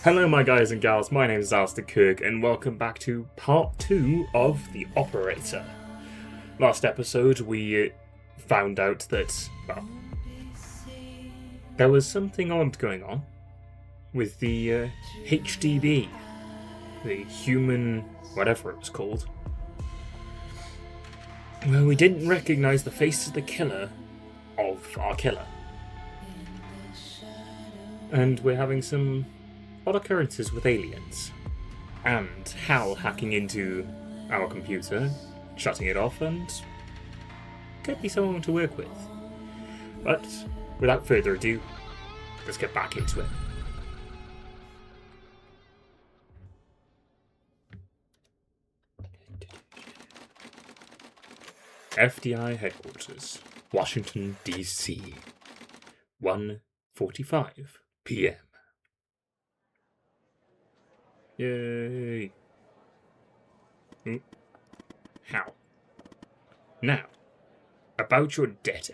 Hello, my guys and gals, my name is Alistair Kirk, and welcome back to part 2 of The Operator. Last episode, we found out that, well, there was something odd going on with the HDB, the human whatever it was called. Well, we didn't recognise the face of the killer of our killer. And we're having some odd occurrences with aliens. And Hal hacking into our computer, shutting it off, and could be someone to work with. But without further ado, let's get back into it. FDI headquarters, Washington, D.C. 1:45 p.m. Yay! How? Now, about your debt,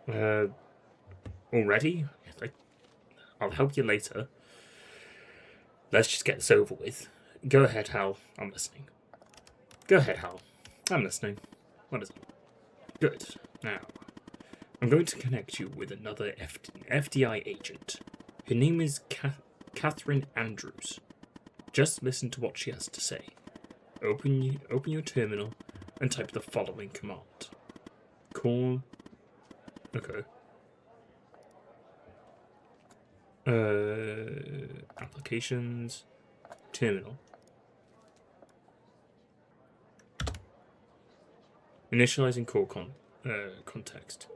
Evan. Already? I'll help you later. Let's just get this over with. Go ahead, Hal. I'm listening. Go ahead, Hal. I'm listening. What is it? Good. Now, I'm going to connect you with another FDI agent. Her name is Catherine Andrews. Just listen to what she has to say. Open your terminal and type the following command. Call. Okay. Applications. Terminal. Initializing call context.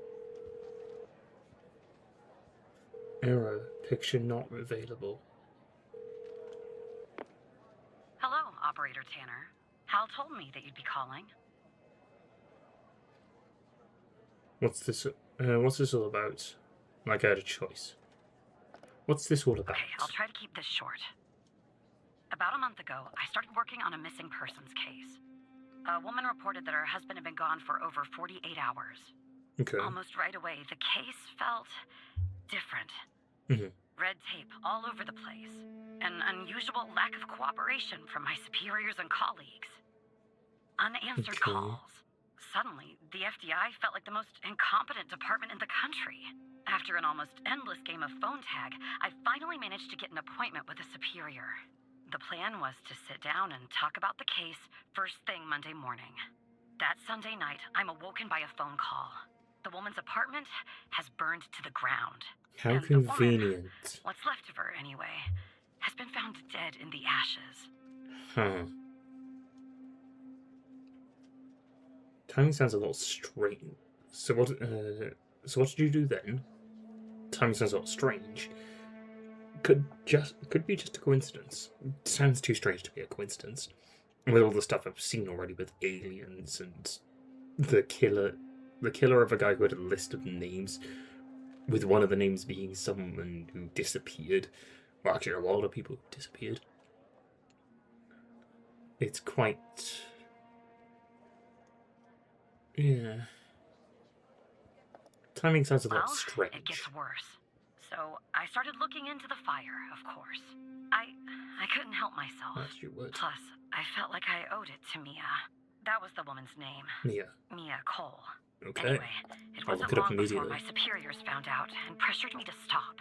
Error. Picture not available. Hello, Operator Tanner. Hal told me that you'd be calling. What's this all about? Like I had a choice. What's this all about? Okay, I'll try to keep this short. About a month ago, I started working on a missing persons case. A woman reported that her husband had been gone for over 48 hours. Okay. Almost right away, the case felt different. Mm-hmm. Red tape all over the place. An unusual lack of cooperation from my superiors and colleagues. Unanswered calls. Suddenly, the FDI felt like the most incompetent department in the country. After an almost endless game of phone tag, I finally managed to get an appointment with a superior. The plan was to sit down and talk about the case first thing Monday morning. That Sunday night, I'm awoken by a phone call. The woman's apartment has burned to the ground. How and convenient. The woman, what's left of her anyway, has been found dead in the ashes. Huh. Timing sounds a little strange. So what did you do then? Timing sounds a little strange. Could be just a coincidence. It sounds too strange to be a coincidence. With all the stuff I've seen already with aliens and the killer of a guy who had a list of names, with one of the names being someone who disappeared. Well, actually, a lot of people who disappeared. It's quite... yeah. Timing sounds a little strange. It gets worse. So I started looking into the fire, of course. I couldn't help myself. As you would. Plus, I felt like I owed it to Mia. That was the woman's name. Mia. Mia Cole. Okay. Anyway, it wasn't long before my superiors found out and pressured me to stop.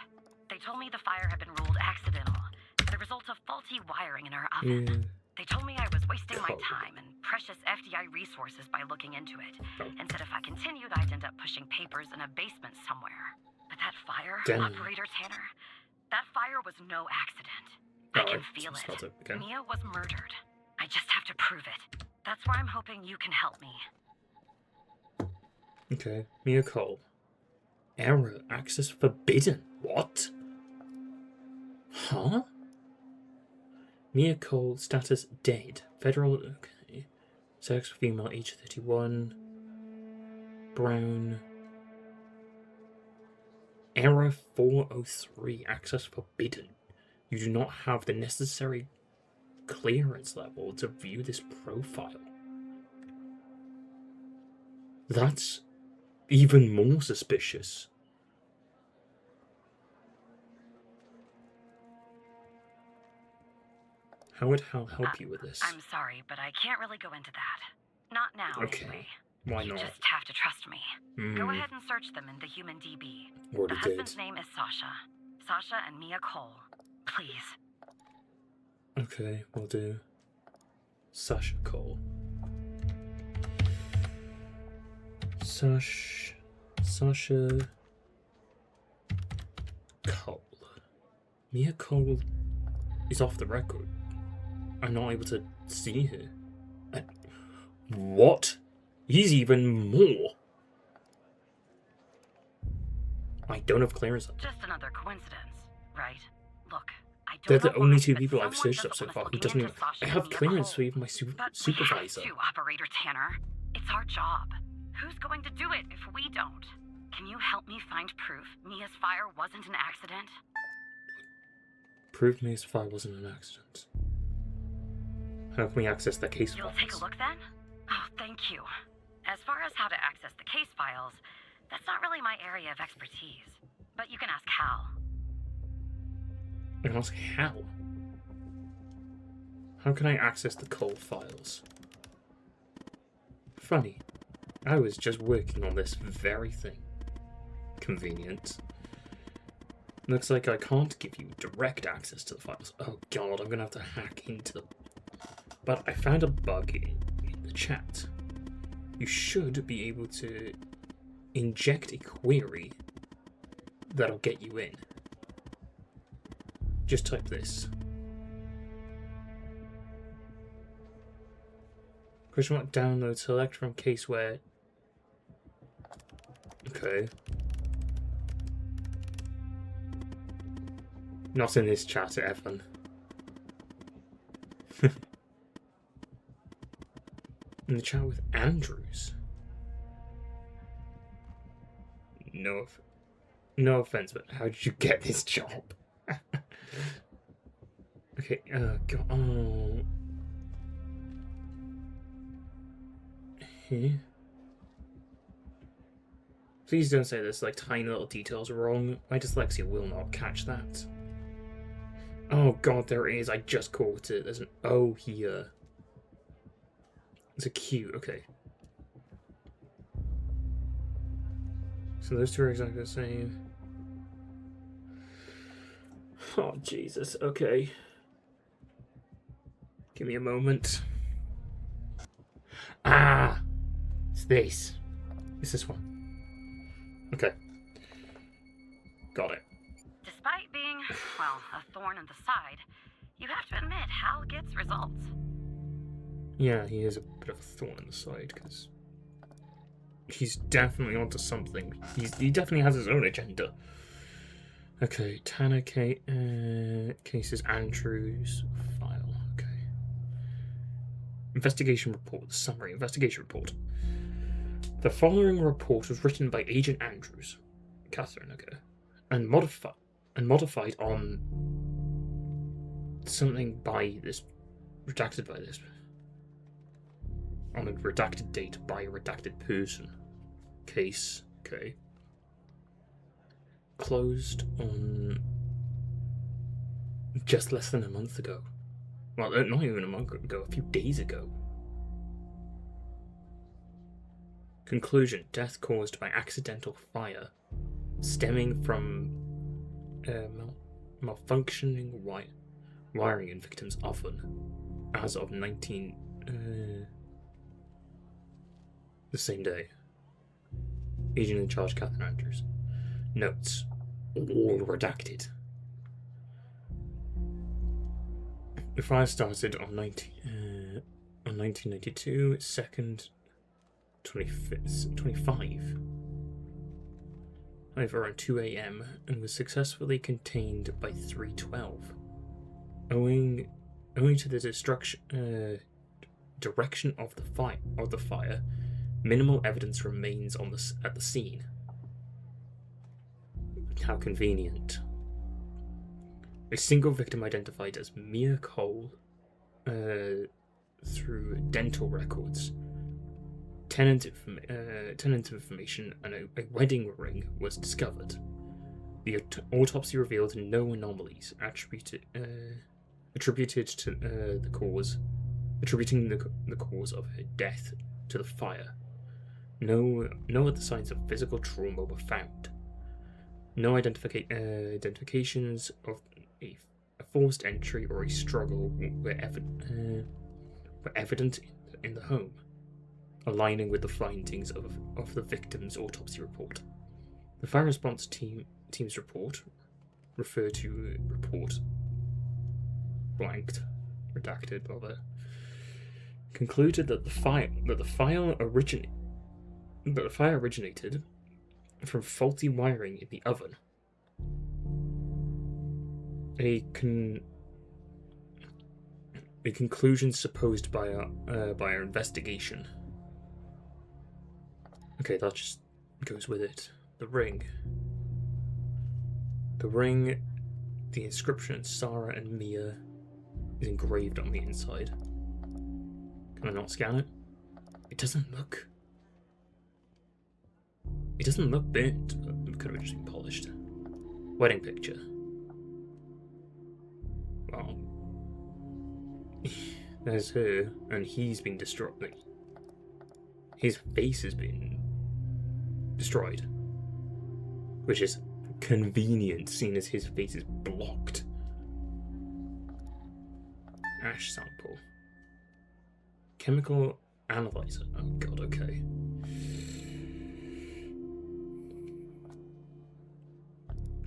They told me the fire had been ruled accidental, the result of faulty wiring in her oven. Yeah. They told me I was wasting my time and precious FDI resources by looking into it, and said if I continued, I'd end up pushing papers in a basement somewhere. But that fire, Operator Tanner, that fire was no accident. I can feel it. Okay. Mia was murdered. I just have to prove it. That's where I'm hoping you can help me. Okay. Mia Cole. Error. Access forbidden. What? Huh? Mia Cole. Status dead. Federal... okay. Sex female, age 31. Brown. Error 403. Access forbidden. You do not have the necessary clearance level to view this profile. That's even more suspicious. How would Hal help you with this? I'm sorry, but I can't really go into that. Not now, Okay. anyway. Why You not? just have to trust me. Go Hmm. ahead and search them in the human DB. Already The did. husband's name is Sasha. Sasha and Mia Cole. Please. Okay, we'll do. Sasha Cole. Sasha Cole. Mia Cole is off the record. I'm not able to see her. What? He's even more. I don't have clearance. Just another coincidence, right? Look, I don't They're know the only why, two but people I've someone searched up so doesn't far want who us doesn't looking even. into Sasha I and have Mia clearance Cole. for even my But supervisor. we have to, Operator Tanner. It's our job. Who's going to do it if we don't? Can you help me find proof Mia's fire wasn't an accident? Prove Mia's fire wasn't an accident. How can we access the case You'll files? take a look then? Oh, thank you. As far as how to access the case files, that's not really my area of expertise. But you can ask Hal. And ask how? How can I access the Cole files? Funny. I was just working on this very thing. Convenient. Looks like I can't give you direct access to the files. Oh god, I'm gonna have to hack into them. But I found a bug in the chat. You should be able to inject a query that'll get you in. Just type this. Question mark download, select from caseware. Okay. Not in this chat, Evan. In the chat with Andrews. No offense, but how did you get this job? Okay, God. Oh. Here. Please don't say this, like, tiny little details are wrong. My dyslexia will not catch that. Oh god, there it is. I just caught it. There's an O here. It's a Q, okay. So those two are exactly the same. Oh, Jesus, okay. Give me a moment. Ah! It's this. It's this one. Okay. Got it. Despite being, well, a thorn in the side, you have to admit Hal gets results. Yeah, he is a bit of a thorn in the side, because he's definitely onto something. He definitely has his own agenda. Okay, Tanner cases Andrews file. Okay. Investigation report. Summary. Investigation report. The following report was written by Agent Andrews, Catherine, okay, and modified on something by this, redacted by this, on a redacted date by a redacted person. Case, okay. Closed on just less than a month ago. Well, not even a month ago, a few days ago. Conclusion: death caused by accidental fire, stemming from malfunctioning wiring in victim's oven, as of the same day. Agent in charge, Catherine Andrews. Notes: all redacted. The fire started on 1992, 2nd, 25. Over around 2 a.m. and was successfully contained by 3:12. Owing to the direction of the fire, minimal evidence remains at the scene. How convenient. A single victim identified as Mia Cole through dental records, tenant information, and a wedding ring was discovered. The autopsy revealed no anomalies attributing the cause of her death to the fire. No other signs of physical trauma were found. No identifications of a forced entry or a struggle were evident in the home, aligning with the findings of the victim's autopsy report. The fire response team's report, referred to report blanked, redacted, blah blah, concluded that the fire originated from faulty wiring in the oven. A conclusion supposed by our investigation. Okay, that just goes with it. The ring, the inscription Sarah and Mia is engraved on the inside. Can I not scan it? It doesn't look burnt, but it could have just been polished. Wedding picture. Well, there's her, and he's been destroyed. His face has been destroyed, which is convenient, seeing as his face is blocked. Ash sample. Chemical analyzer. Oh god, okay.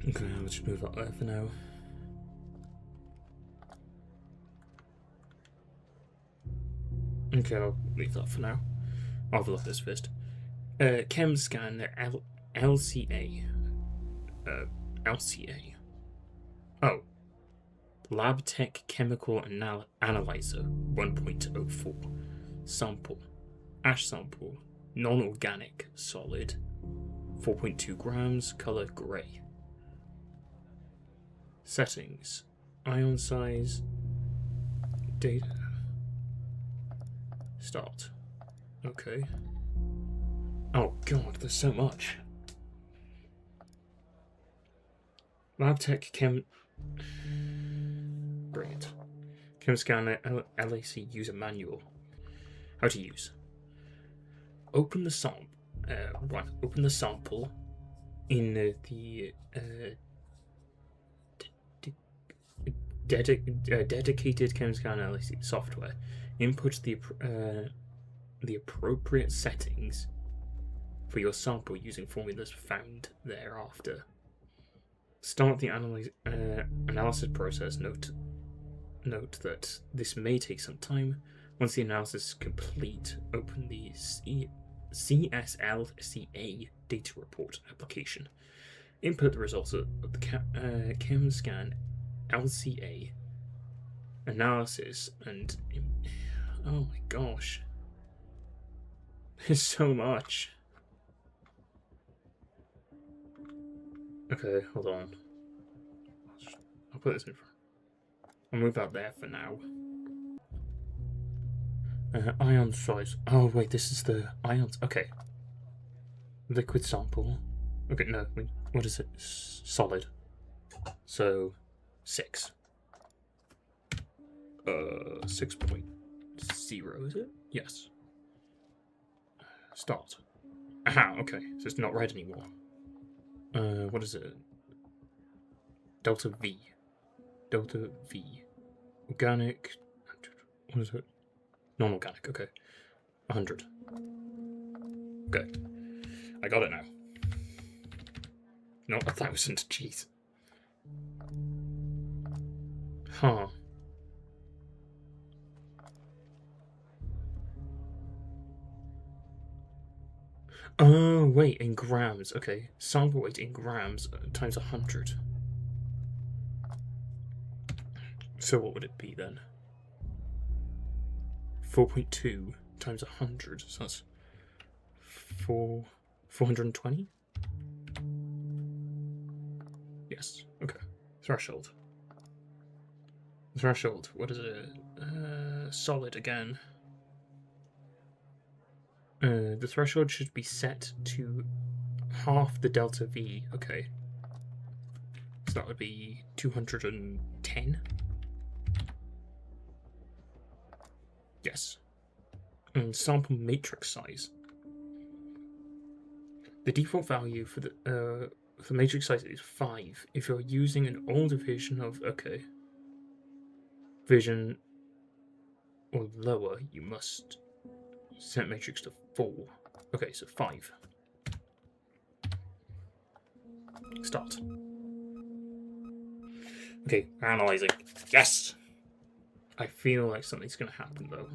Okay, I'll just move that there for now. Okay, I'll leave that for now. I'll have a look at this first. Chem scan LCA. LCA. Oh. Lab Tech Chemical Analyzer 1.04. Sample. Ash sample. Non-organic. Solid. 4.2 grams. Color grey. Settings. Ion size. Data. Start. Okay. Oh god, there's so much. LabTech Chem... Bring it. Chem Scanner LAC User Manual. How to use. Open the sample. Open the sample in the dedicated Chem Scanner LAC software. Input the appropriate settings for your sample using formulas found thereafter. Start the analysis process. Note that this may take some time. Once the analysis is complete, open the CSLCA data report application. Input the results of the ChemScan LCA analysis and... Oh my gosh. There's so much. Okay, hold on. I'll put this in front. I'll move that there for now. Ion size. Oh wait, this is the ions. Okay. Liquid sample. Okay, no, wait, what is it? Solid. So, 6. 6.0, is it? Yes. Start. Aha, okay, so it's not red anymore. What is it? Delta V. Delta V. Organic. What is it? Non-organic, okay. 100. Okay. I got it now. Not 1,000, jeez. Huh. Oh, wait, in grams. Okay, sample weight in grams times 100. So what would it be then? 4.2 times 100. So that's 420? Yes, okay. Threshold. Threshold, what is it? Solid again. The threshold should be set to half the delta V. Okay. So that would be 210. Yes. And sample matrix size. The default value for the matrix size is 5. If you're using an older version of version or lower, you must set matrix to 4. Okay, so 5. Start. Okay, analyzing. Yes! I feel like something's gonna happen though.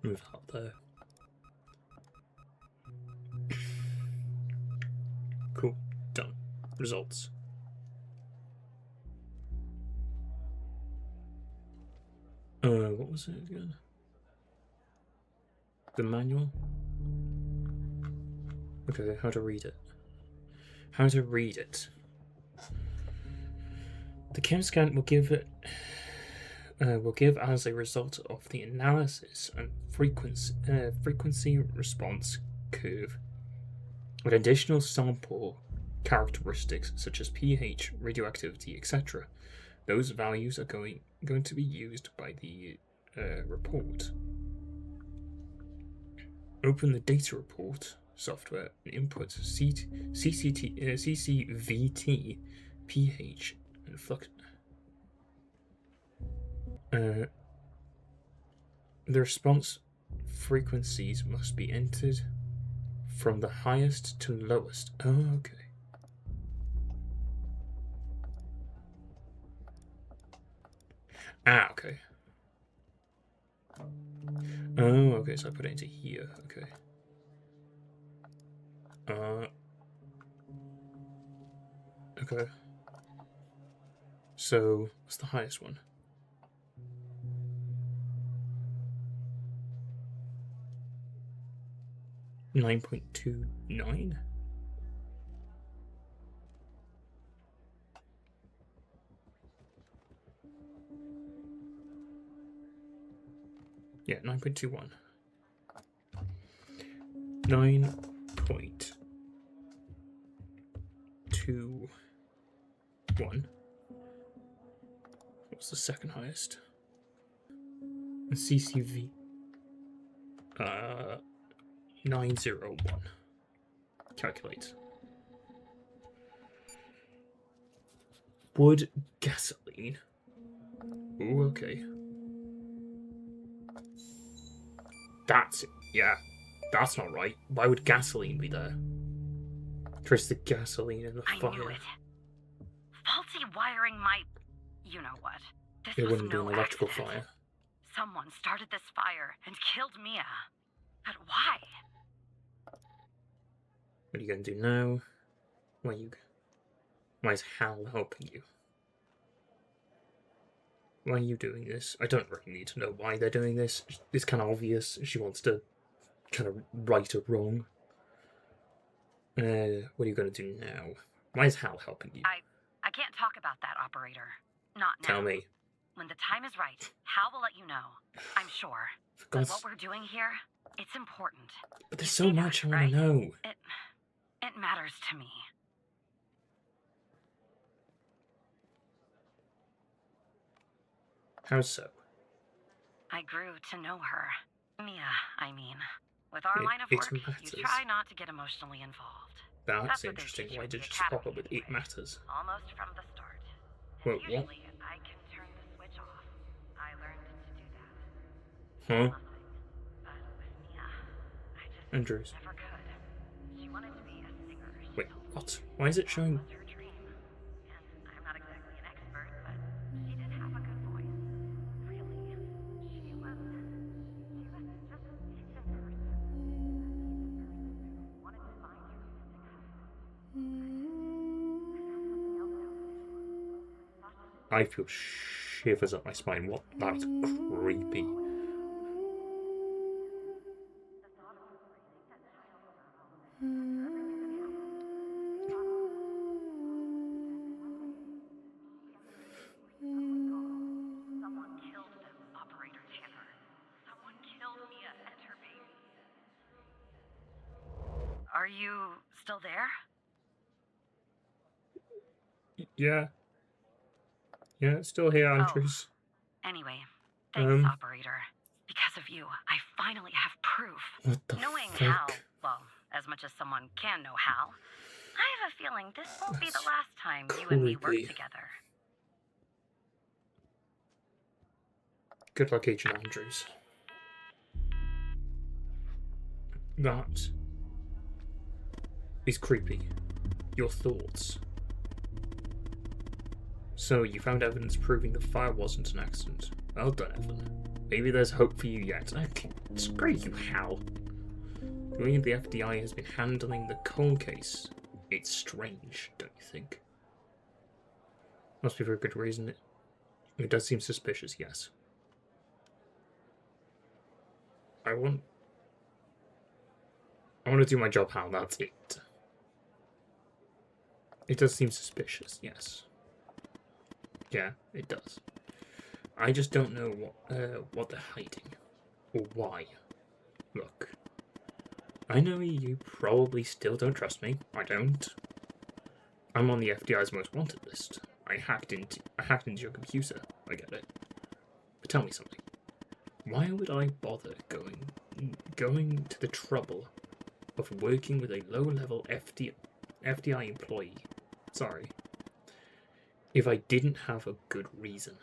Move up there. Cool. Done. Results. What was it again? The manual? Okay, how to read it. How to read it. The chem scan will give as a result of the analysis and frequency response curve with additional sample characteristics such as pH, radioactivity, etc. Those values are going to be used by the report. Open the data report software and input CCVT, pH, and flux. The response frequencies must be entered from the highest to lowest. Oh, okay. Ah, okay. Oh, okay, so I put it into here, okay. Okay. So, what's the highest one? $9.29? Yeah, 9.21. 9.21. What's the second highest? CCV. 901. Calculate. Wood gasoline. Ooh, okay. That's, yeah, that's not right. Why would gasoline be there? Trace the gasoline in the fire. I knew it. Faulty wiring my... you know what. This It was wouldn't be no an electrical accident. fire. Someone started this fire and killed Mia. But why? What are you going to do now? Why is Hal helping you? Why are you doing this? I don't really need to know why they're doing this. It's kind of obvious. She wants to kind of right a wrong. What are you going to do now? Why is Hal helping you? I can't talk about that, operator. Not now. Tell me. When the time is right, Hal will let you know. I'm sure. For But God's... what we're doing here, it's important. But there's You so see that, much I want right? to know. It matters to me. How so? I grew to know her. Mia, I mean. With our line of It work, matters. you try not to get emotionally involved. That's what they interesting. teach you Why at did the you just pop up academy with it anyway. matters? Almost from the start. Wait, And what? usually, I can turn the switch off. I learned to do that. Huh? Nothing. But with Mia, I just Andrews. never could. She wanted to be a singer. She Wait, told me. what? Why is it That showing? was her dream. And I'm not exactly an expert, but she did have a good voice. Really. She was just a decent person. Wanted to find her music husband. I feel shivers up my spine. What? That's creepy. Someone killed them, Operator Tanner. Someone killed Mia and her baby. Are you still there? Yeah. Yeah, it's still here, Andrews. Anyway, thanks, operator. Because of you, I finally have proof. What the Knowing fuck? Hal, well, as much as someone can know Hal, I have a feeling this won't be the last time you and me work creepy. together. Good luck, Agent Andrews. That is creepy. Your thoughts? So, you found evidence proving the fire wasn't an accident. Well done, Evan. Maybe there's hope for you yet. Screw you, Hal. The way the FDI has been handling the Cole case, it's strange, don't you think? Must be for a good reason. It does seem suspicious, yes. I want to do my job, Hal, that's it. It does seem suspicious, yes. Yeah, it does. I just don't know what they're hiding. Or why. Look. I know you probably still don't trust me. I don't. I'm on the FDI's most wanted list. I hacked into your computer. I get it. But tell me something. Why would I bother going to the trouble of working with a low-level FDI employee? Sorry. If I didn't have a good reason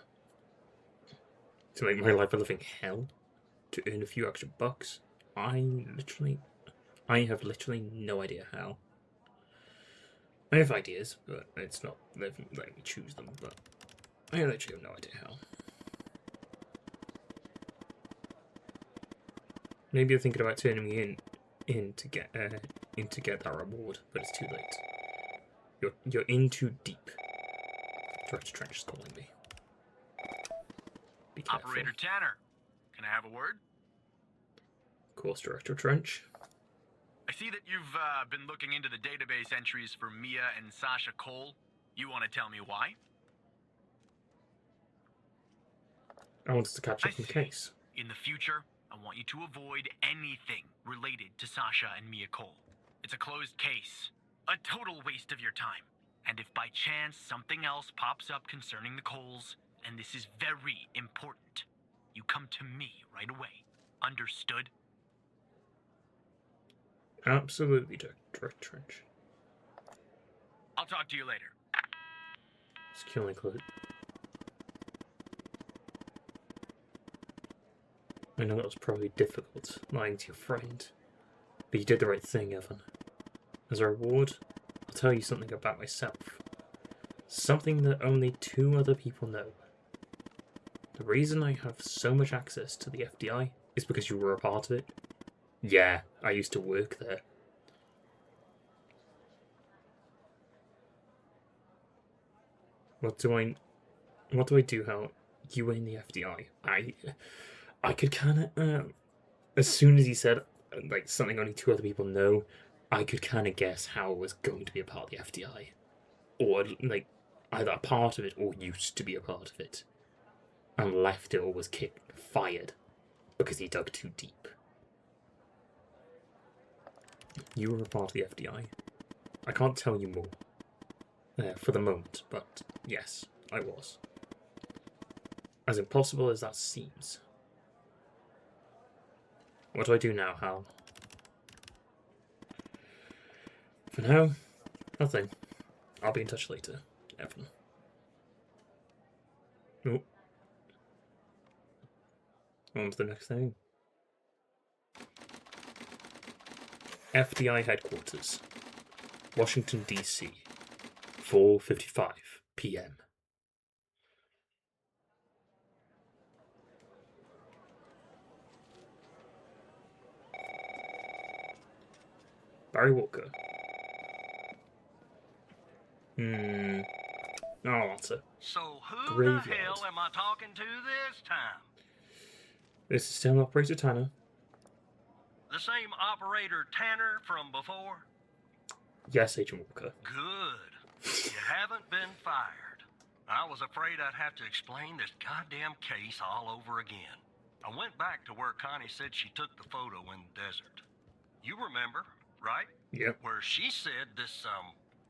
to make my life a living hell, to earn a few extra bucks, I have literally no idea how. I have ideas, but it's not letting me choose them, but I literally have no idea how. Maybe you're thinking about turning me in to get that reward, but it's too late. You're in too deep. Director Trench is calling me. Be careful. Operator Tanner, can I have a word? Of course, Director Trench. I see that you've been looking into the database entries for Mia and Sasha Cole. You want to tell me why? I want us to catch up on the case. In the future, I want you to avoid anything related to Sasha and Mia Cole. It's a closed case. A total waste of your time. And if by chance something else pops up concerning the Coles, and this is very important, you come to me right away. Understood? Absolutely, Director Trench. I'll talk to you later. It's killing Clue. I know that was probably difficult, lying to your friend, but you did the right thing, Evan. As a reward, I'll tell you something about myself. Something that only 2 other people know. The reason I have so much access to the FDI is because you were a part of it. Yeah, I used to work there. What do I do, Hal? You were in the FDI. I could kind of, as soon as he said, like, something only 2 other people know, I could kind of guess Hal was going to be a part of the FDI. Or, like, either a part of it or used to be a part of it. And left it or was fired because he dug too deep. You were a part of the FDI. I can't tell you more. For the moment, but yes, I was. As impossible as that seems. What do I do now, Hal? For now, nothing. I'll be in touch later, Evan. Oh. On to the next thing. FDI headquarters, Washington, D.C., 4:55 p.m. Barry Walker. No answer. So who Graveyard. the hell am I talking to this time? This is still Operator Tanner. The same operator Tanner from before? Yes, Agent Walker. Good. You haven't been fired. I was afraid I'd have to explain this goddamn case all over again. I went back to where Connie said she took the photo in the desert. You remember, right? Yep. Where she said this,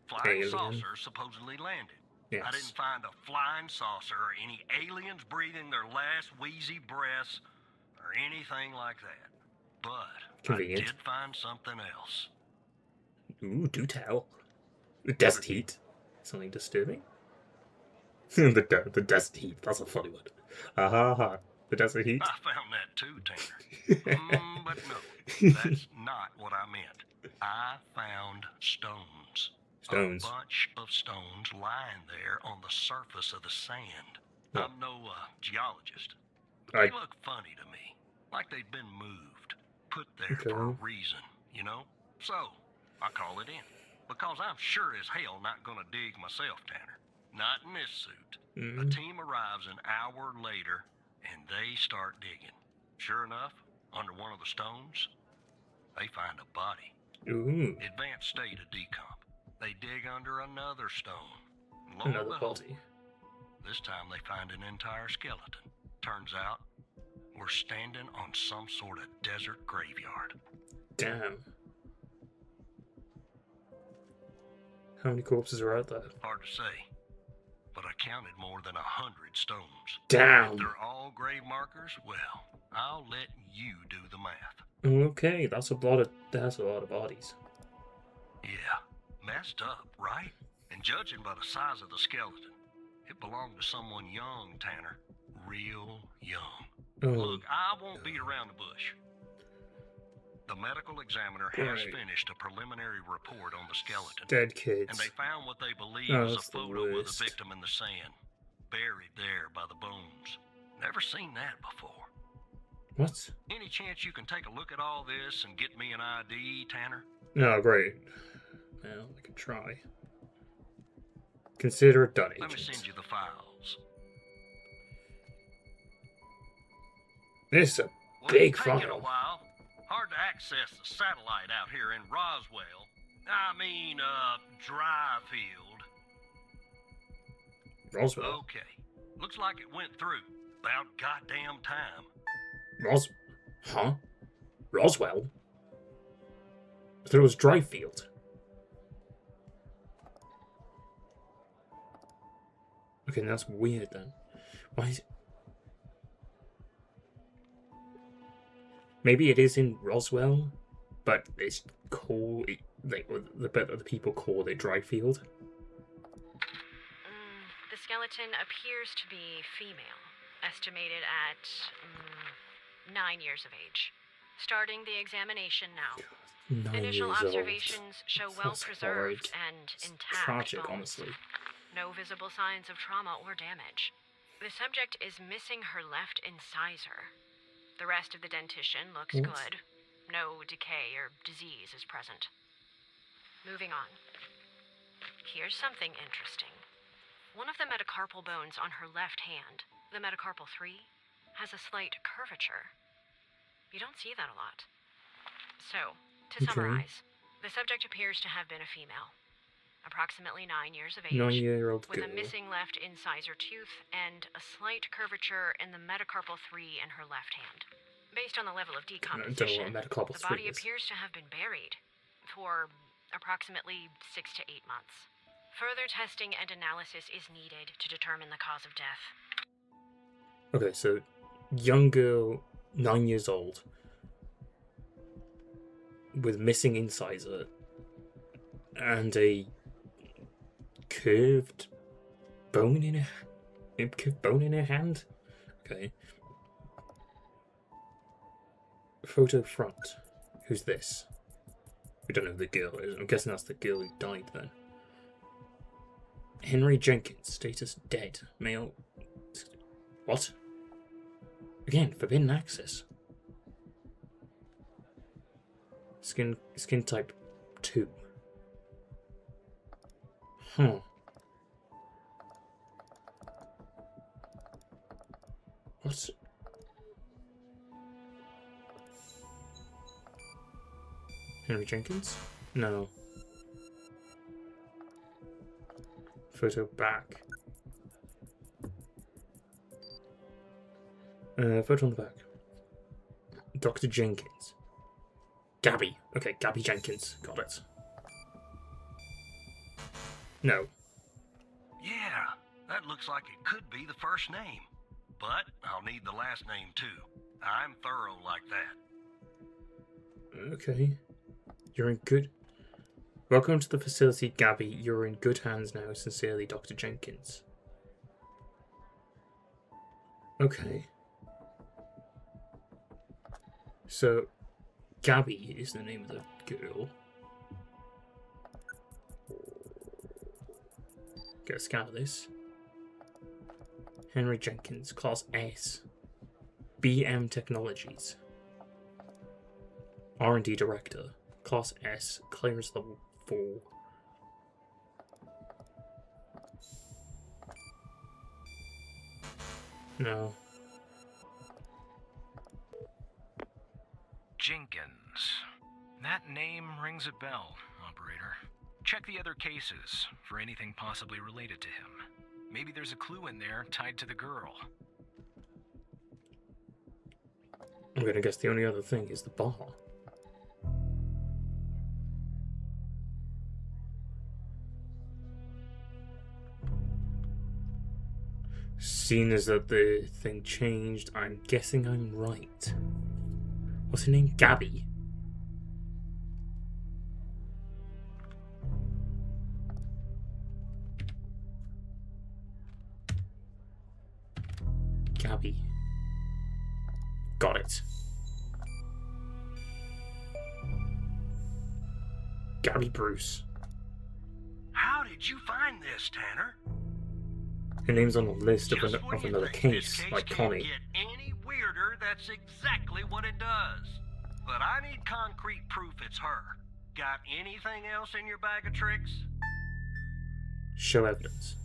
flying Alien. saucer supposedly landed. Yes. I didn't find a flying saucer or any aliens breathing their last wheezy breaths or anything like that. But Convenient. I did find something else. Ooh, do tell. The desert heat. Something disturbing? the desert heat. That's a funny one. Ha ha ha. The desert heat? I found that too, Tanner. But no, that's not what I meant. I found stones. Stones. A bunch of stones lying there on the surface of the sand. Oh. I'm no geologist, but they look funny to me. Like they'd been moved. Put there for a reason, you know? So, I call it in. Because I'm sure as hell not gonna dig myself, Tanner. Not in this suit. A team arrives an hour later, and they start digging. Sure enough, under one of the stones, they find a body. Ooh. Advanced state of decomp. They dig under another stone. Lo and Another behold, body. this time they find an entire skeleton. Turns out, we're standing on some sort of desert graveyard. Damn. How many corpses are out there? Hard to say, but I counted more than 100 stones. Damn. If they're all grave markers, well, I'll let you do the math. Okay, that's a lot of bodies. Yeah, messed up, right? And judging by the size of the skeleton, it belonged to someone young, Tanner. Real young. Oh, Look, I won't beat around the bush. The medical examiner has Right. finished a preliminary report on the skeleton. dead And kids. they found what they believe Oh, is a that's the photo of worst. the victim in the sand, buried there by the bones. Never seen that before. What? Any chance you can take a look at all this and get me an ID, Tanner? Oh, great. Well, I can try. Consider it done, Let me agent. send you the files. This is a Well, big it's taken a file. while. Hard to access the satellite out here in Roswell. Dryfield. Roswell. Okay. Looks like it went through. About goddamn time. Huh? Roswell? I thought it was Dryfield. Okay, that's weird then. Why is it... Maybe it is in Roswell, but it's called... the people call it Dryfield. The skeleton appears to be female, estimated at 9 years of age. Starting the examination now. 9 Initial years old. observations show well That's preserved hard. and intact Tragic, bones. honestly. No visible signs of trauma or damage. The subject is missing her left incisor. The rest of the dentition looks What? good. No decay or disease is present. Moving on. Here's something interesting. One of the metacarpal bones on her left hand, the metacarpal 3, has a slight curvature. You don't see that a lot. So, to Okay. summarize, the subject appears to have been a female. Approximately 9 years of age. 9-year-old With girl. a missing left incisor tooth and a slight curvature in the metacarpal 3 in her left hand. Based on the level of I don't know decomposition, what metacarpal the body 3 is. appears to have been buried for approximately 6 to 8 months. Further testing and analysis is needed to determine the cause of death. Okay, so young girl, 9 years old, with missing incisor and a curved bone in her hand. Okay. Photo front. Who's this? We don't know who the girl is. I'm guessing that's the girl who died then. Henry Jenkins, status dead. Male. What? Again, forbidden access. Skin type 2. Huh. What? Henry Jenkins? No. Photo back. Photo on the back. Dr. Jenkins. Gabby. Okay, Gabby Jenkins. Got it. No. Yeah, That looks like it could be the first name. But I'll need the last name too. I'm thorough like that. Okay. You're in good... Welcome to the facility, Gabby. You're in good hands now. Sincerely, Dr. Jenkins. Okay. So, Gabby is the name of the girl. Get a scan of this. Henry Jenkins, Class S. BM Technologies. R&D Director. Class S. Clearance level 4. No. Jenkins. That name rings a bell, operator. Check the other cases for anything possibly related to him. Maybe there's a clue in there tied to the girl. I'm gonna guess the only other thing is the bar. Seeing as that the thing changed, I'm guessing I'm right. What's her name? Gabby. Gabby. Got it. Gabby Bruce. How did you find this, Tanner? Her name's on the list of, Just when of you another think this case, case like can't Connie. get any weirder, that's exactly what it does. But I need concrete proof it's her. Got anything else in your bag of tricks? Show evidence.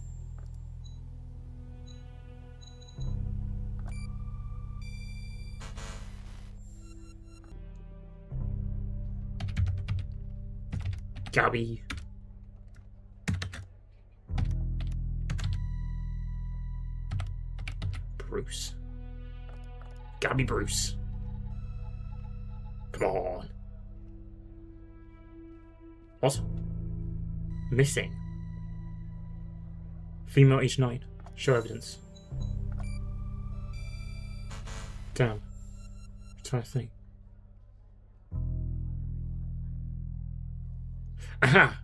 Gabby. Bruce. Gabby Bruce. Come on. What? Missing. Female age 9. Show evidence. Damn. I'm trying to think. Aha!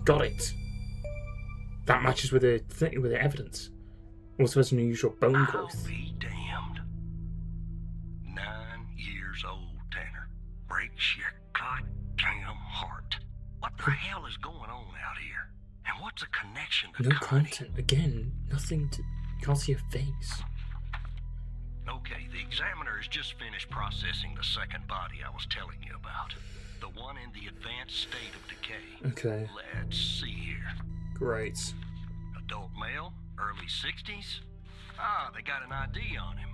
Got it. That matches with the evidence. Also has an unusual bone I'll growth. be damned. 9 years old, Tanner. Breaks your goddamn heart. What the hell is going on out here? And what's a connection to No Connie? content. Again, nothing to... You can't see her face. Okay, the examiner has just finished processing the second body I was telling you about. The one in the advanced state of decay. Okay, Let's see here. great. Adult male, early 60s. Ah, they got an ID on him.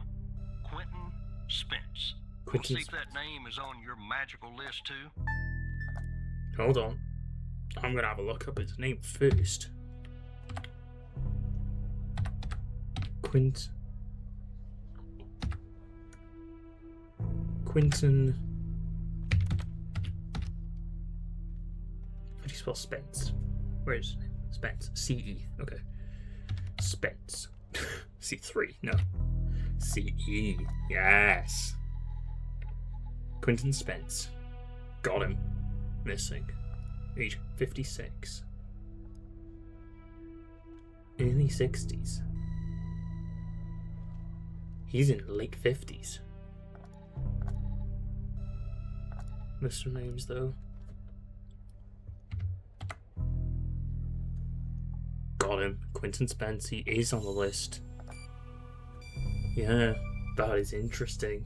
Quentin Spence. Quentin See if that name is on your magical list too. Hold on. I'm gonna have a look up his name first. Quentin. How do you spell Spence? Where is his name? Spence. C-E. Okay. Spence. C3. No. C-E. Yes. Quentin Spence. Got him. Missing. Age 56. Early 60s. He's in late 50s. List of names though. Got him. Quentin Spence. He is on the list. Yeah, that is interesting.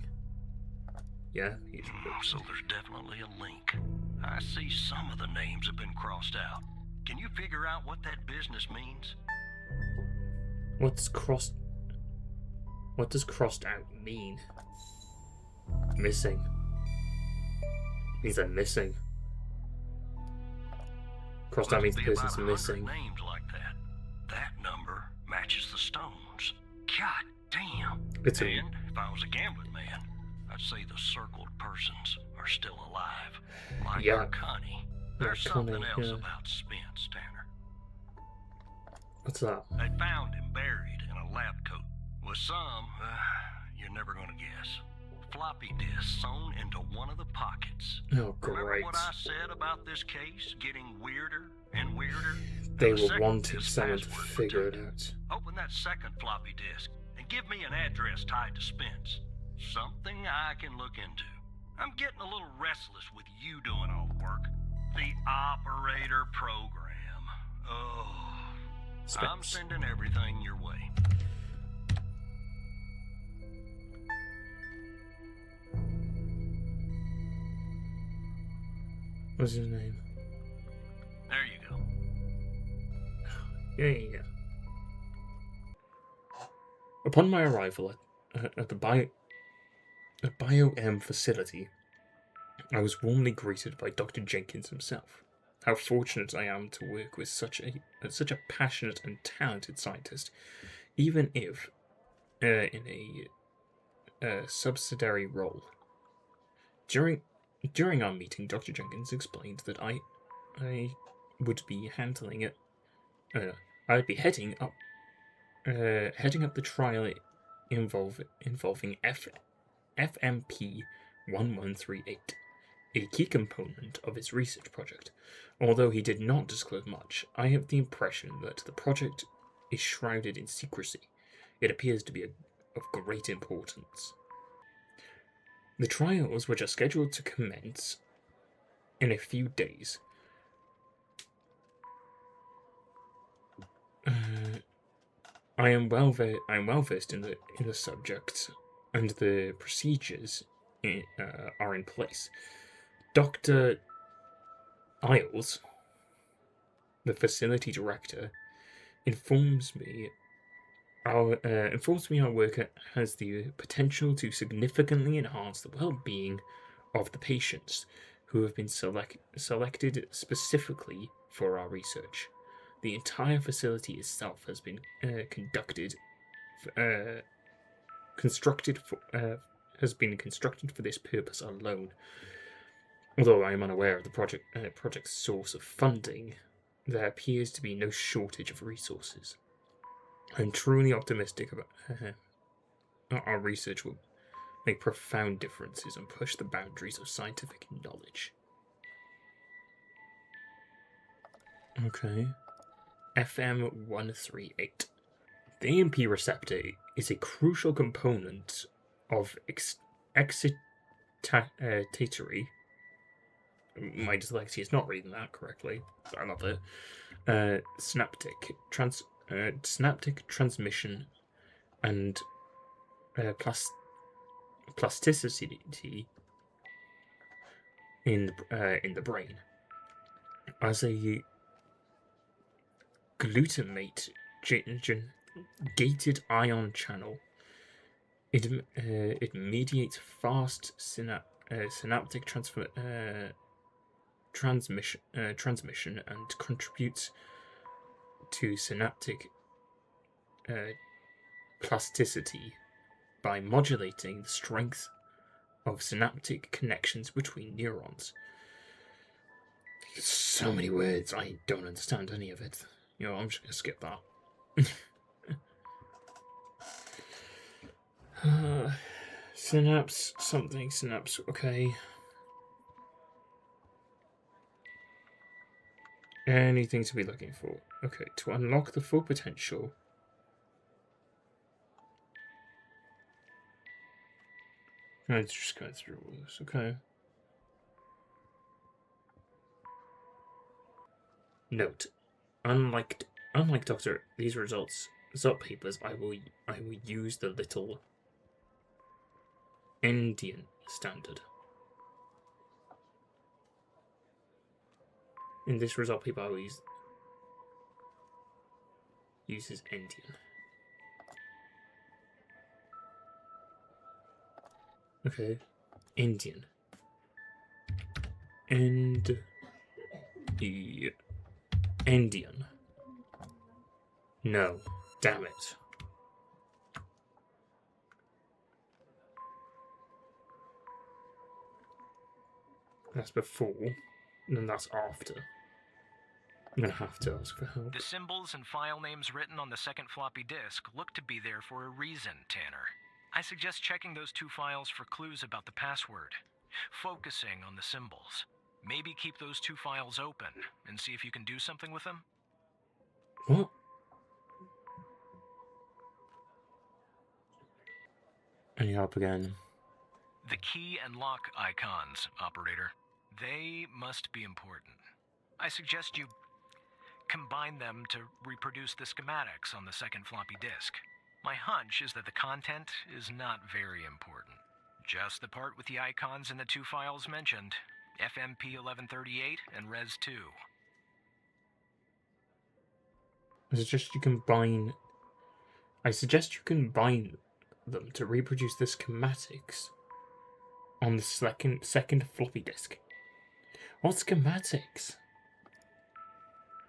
Yeah, he's So there's definitely a link. I see some of the names have been crossed out. Can you figure out what that business means? What does crossed out mean? Missing. Means they're missing. Crossed out means the Must be person's about 100 missing. names like that. That number matches the stones. God damn. It's a And if I was a gambling man, I'd say the circled persons are still alive. Like Yeah. our Connie. There's Like something Connie, else yeah. about Spence, Tanner. What's that? They found him buried in a lab coat with some, you're never gonna guess, floppy disk sewn into one of the pockets. Oh, Remember great. what I said about this case getting weirder and weirder? They And the were second wanting disk someone to password figure it protected. out. Open that second floppy disk and give me an address tied to Spence. Something I can look into. I'm getting a little restless with you doing all the work. The operator program. Oh, I'm Spence. sending everything your way. What's his name? There you go. Yeah. Upon my arrival at the Bio-M facility, I was warmly greeted by Dr. Jenkins himself. How fortunate I am to work with such a passionate and talented scientist, even if in a subsidiary role. During our meeting, Dr. Jenkins explained that I would be handling it. I'd be heading up the trial involving FMP 1138, a key component of his research project. Although he did not disclose much, I have the impression that the project is shrouded in secrecy. It appears to be of great importance. The trials, which are scheduled to commence in a few days, I am well versed in the subject, and the procedures are in place. Dr. Isles, the facility director, informs me our work has the potential to significantly enhance the well-being of the patients who have been selected specifically for our research. The entire facility itself has been constructed for this purpose alone. Although I am unaware of the project's source of funding, there appears to be no shortage of resources. I'm truly optimistic about our research will make profound differences and push the boundaries of scientific knowledge. Okay. FM138. The AMP receptor is a crucial component of excitatory. My dyslexia is not reading that correctly. I love it. Synaptic transmission and plasticity in the brain. As a glutamate gated ion channel, it mediates fast synaptic transmission and contributes to synaptic plasticity by modulating the strength of synaptic connections between neurons. So many words, I don't understand any of it. I'm just gonna skip that. Synapse, okay. Anything to be looking for. Okay, to unlock the full potential. Let's just go through all this, okay. Note: Unlike these result papers, I will use the Little Endian standard. In this result paper, I will uses Endian. Okay, Indian. And the Indian. No, damn it. That's before, and then that's after. I'm gonna have to ask for help. The symbols and file names written on the second floppy disk look to be there for a reason, Tanner. I suggest checking those 2 files for clues about the password, focusing on the symbols. Maybe keep those 2 files open and see if you can do something with them. What? I need help again. The key and lock icons, operator. They must be important. I suggest you combine them to reproduce the schematics on the second floppy disk. My hunch is that the content is not very important. Just the part with the icons in the 2 files mentioned, FMP 1138 and Res 2. I suggest you combine them to reproduce the schematics on the second floppy disk. What schematics?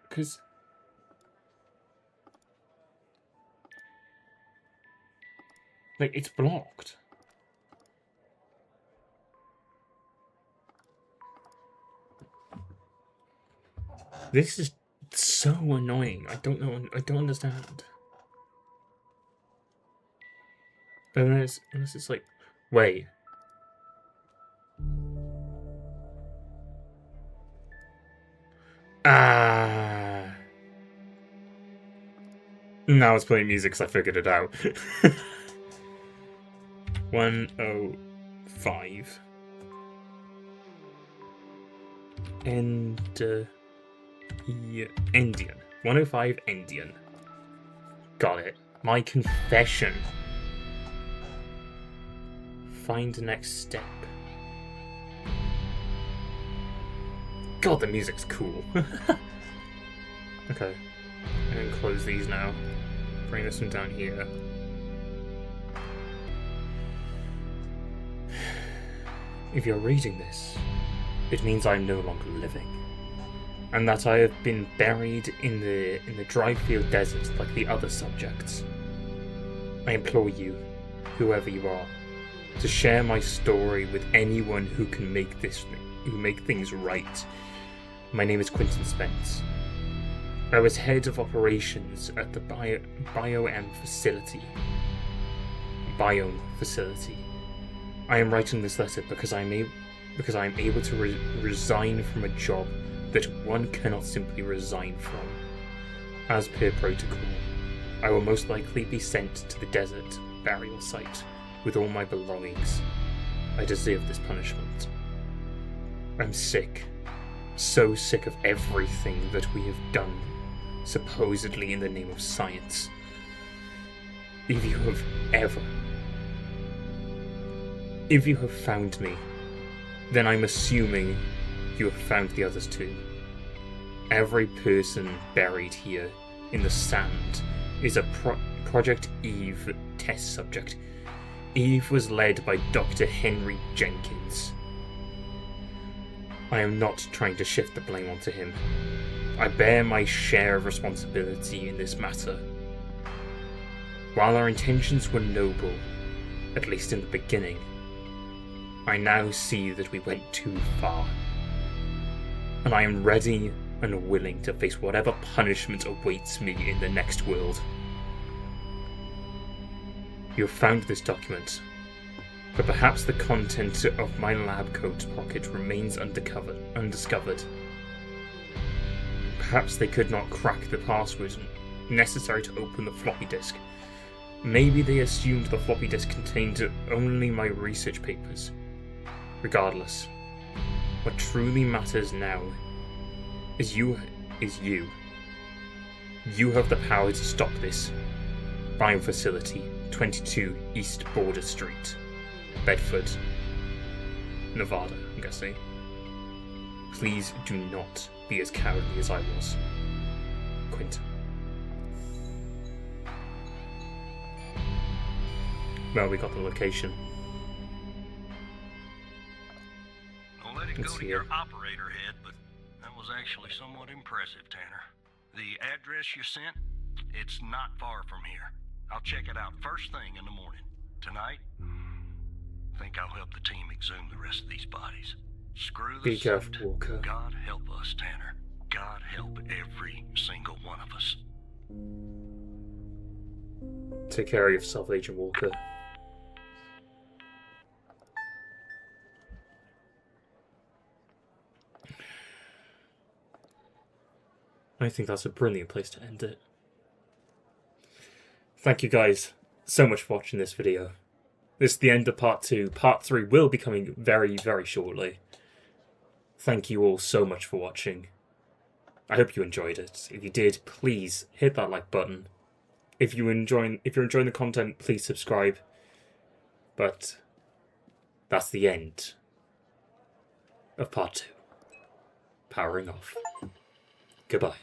Because like it's blocked. This is so annoying. I don't know. I don't understand. Unless it's like, wait. Now it's playing music because I figured it out. 105. Indian. 105 Indian. Got it. My confession. Find the next step. God, the music's cool. Okay. I'm gonna close these now. Bring this one down here. If you're reading this, it means I'm no longer living. And that I have been buried in the Dryfield Desert like the other subjects. I implore you, whoever you are, to share my story with anyone who can make things right. My name is Quentin Spence. I was head of operations at the Biome facility. I am writing this letter because I am able to resign from a job that one cannot simply resign from. As per protocol, I will most likely be sent to the desert burial site with all my belongings. I deserve this punishment. I'm sick. So sick of everything that we have done, supposedly in the name of science. If you have found me, then I'm assuming you have found the others too. Every person buried here in the sand is a Project Eve test subject. Eve was led by Dr. Henry Jenkins. I am not trying to shift the blame onto him. I bear my share of responsibility in this matter. While our intentions were noble, at least in the beginning, I now see that we went too far. And I am ready and willing to face whatever punishment awaits me in the next world. You have found this document, but perhaps the content of my lab coat pocket remains undiscovered. Perhaps they could not crack the password necessary to open the floppy disk. Maybe they assumed the floppy disk contained only my research papers. Regardless, what truly matters now is you. You have the power to stop this. Biome facility, 22 East Border Street, Bedford, Nevada, I'm guessing. Please do not be as cowardly as I was. Quentin. Well, we got the location. Don't let it Let's go see to your it. operator head, but that was actually somewhat impressive, Tanner. The address you sent, it's not far from here. I'll check it out first thing in the morning. Tonight, I think I'll help the team exhume the rest of these bodies. Screw the Be careful, suit. Walker. God help us, Tanner. God help every single one of us. Take care of yourself, Agent Walker. I think that's a brilliant place to end it. Thank you guys so much for watching this video. This is the end of part 2. Part 3 will be coming very, very shortly. Thank you all so much for watching. I hope you enjoyed it. If you did, please hit that like button. If you're enjoying the content, please subscribe. But that's the end of part 2. Powering off. Goodbye.